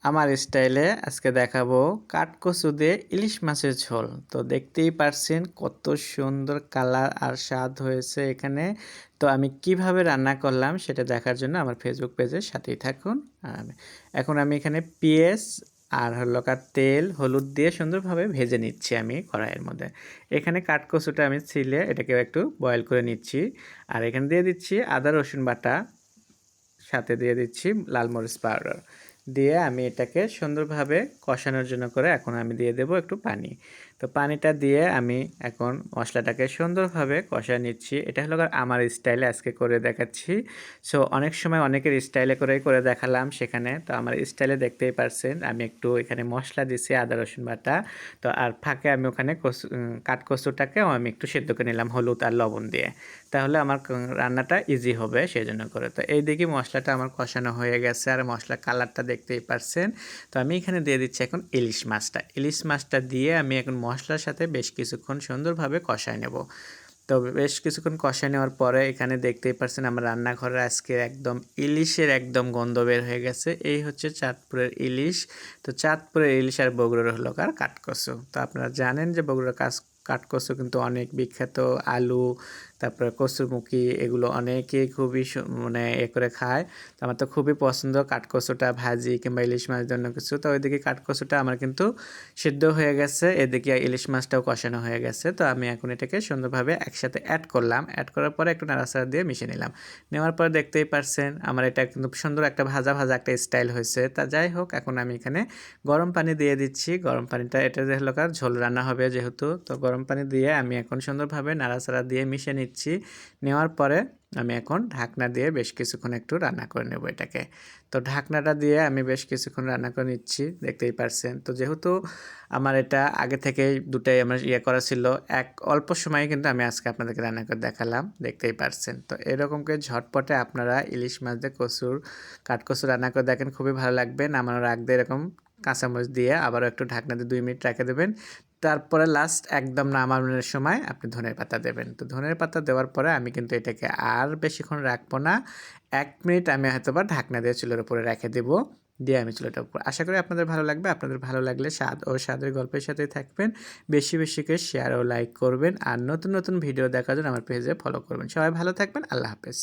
আমার স্টাইলে আজকে দেখাবো কাঠকচু দিয়ে ইলিশ মাছের ঝোল। তো দেখতেই পারছেন কত সুন্দর কালার আর স্বাদ হয়েছে এখানে। তো আমি কিভাবে রান্না করলাম সেটা দেখার জন্য আমার ফেসবুক পেজের সাথেই থাকুন। আর এখন আমি এখানে পেঁয়াজ আর তেল হলুদ দিয়ে সুন্দরভাবে ভেজে নিচ্ছি আমি কড়াইয়ের মধ্যে। এখানে কাঠকচুটা আমি ছিলে এটাকে একটু বয়েল করে নিচ্ছি। আর এখানে দিয়ে দিচ্ছি আদা রসুন বাটা, সাথে দিয়ে দিচ্ছি লাল মরিচ পাউডার। দিয়ে আমি এটাকে সুন্দরভাবে কষানোর জন্য করে এখন আমি দিয়ে দেব একটু পানি। তো পানিটা দিয়ে আমি এখন মশলাটাকে সুন্দরভাবে কষায় নিচ্ছি। এটা হলো আমার স্টাইলে আজকে করে দেখাচ্ছি। সো অনেক সময় অনেকের স্টাইলে করেই করে দেখালাম সেখানে। তো আমার স্টাইলে দেখতেই পারছেন আমি একটু এখানে মশলা দিছি আদা রসুন বাটা। তো আর ফাঁকে আমি ওখানে কাঠকচুটাকেও আমি একটু সেদ্ধ করে নিলাম হলুদ আর লবণ দিয়ে। তাহলে আমার রান্নাটা ইজি হবে সেই জন্য করে। তো এই দিকে মশলাটা আমার কষানো হয়ে গেছে আর মশলার কালারটা দেখতেই পারছেন। তো আমি এখানে দিয়ে দিচ্ছি এখন ইলিশ মাছটা। ইলিশ মাছটা দিয়ে আমি এখন মশলার সাথে বেশ কিছুক্ষণ সুন্দরভাবে কষায় নেব। তো বেশ কিছুক্ষণ কষায় নেওয়ার পরে এখানে দেখতেই পারছেন আমার রান্নাঘরে আজকে একদম ইলিশের একদম গন্ধ বের হয়ে গেছে। এই হচ্ছে চাঁদপুরের ইলিশ। তো চাঁদপুরের ইলিশ আর বগুড়ার হলো কাঠকচু। তো আপনারা জানেন যে বগুড়ার কাঠকচু কিন্তু অনেক বিখ্যাত। আলু, তারপরে কচুরমুখী, এগুলো অনেকেই খুবই মানে করে খায়। তো আমার তো খুবই পছন্দ কাঠকচুটা ভাজি কিংবা ইলিশ মাছ জন্য কিছু। তো ওইদিকে কাঠকচুটা আমার কিন্তু সিদ্ধ হয়ে গেছে, এদিকে ইলিশ মাছটাও কষানো হয়ে গেছে। তো আমি এখন এটাকে সুন্দরভাবে একসাথে অ্যাড করলাম। অ্যাড করার পরে একটু নাড়াচাড়া দিয়ে মিশিয়ে নিলাম। নেওয়ার পর দেখতেই পারছেন আমার এটা কিন্তু সুন্দর একটা ভাজা ভাজা একটা স্টাইল হয়েছে। তা যাই হোক, এখন আমি এখানে গরম পানি দিয়ে দিচ্ছি। গরম পানিটা এটা যে হলো ঝোল রান্না হবে যেহেতু, তো গরম পানি দিয়ে আমি এখন সুন্দরভাবে নাড়াচাড়া দিয়ে মিশিয়ে নিচ্ছি। নেওয়ার পরে আমি এখন ঢাকনা দিয়ে বেশ কিছুক্ষণ একটু রান্না করে নেব এটাকে। তো ঢাকনাটা দিয়ে আমি বেশ কিছুক্ষণ রান্না করে নিচ্ছি, দেখতেই পারছেন। তো যেহেতু আমার এটা আগে থেকেই দুটাই আমার করা ছিল, অল্প সময়ে কিন্তু আমি আজকে আপনাদেরকে রান্না করে দেখালাম, দেখতেই পারছেন। তো এরকম করে ঝটপটে আপনারা ইলিশ মাছ দিয়ে কাঠকচু রান্না করে দেখেন, খুবই ভালো লাগবে। নামানোর আগ দিয়ে এরকম কাঁচামরিচ দিয়ে আবারও একটু ঢাকনা দিয়ে 2 মিনিট রেখে দেবেন। তারপরে লাস্ট একদম নামানোর সময় আপনি ধনের পাতা দেবেন। তো ধনের পাতা দেওয়ার পরে আমি কিন্তু এটাকে আর বেশিক্ষণ রাখবো না। 1 মিনিট আমি হয়তোবা ঢাকনা দিয়ে চুলার উপরে রেখে দেব। দিয়ে আমি চুলাটার উপর, আশা করি আপনাদের ভালো লাগবে। আপনাদের ভালো লাগলে স্বাদ ও স্বাদের গল্পের সাথেই থাকবেন। বেশি বেশি করে শেয়ার ও লাইক করবেন। আর নতুন নতুন ভিডিও দেখার জন্য আমার পেজে ফলো করবেন। সবাই ভালো থাকবেন। আল্লাহ হাফেজ।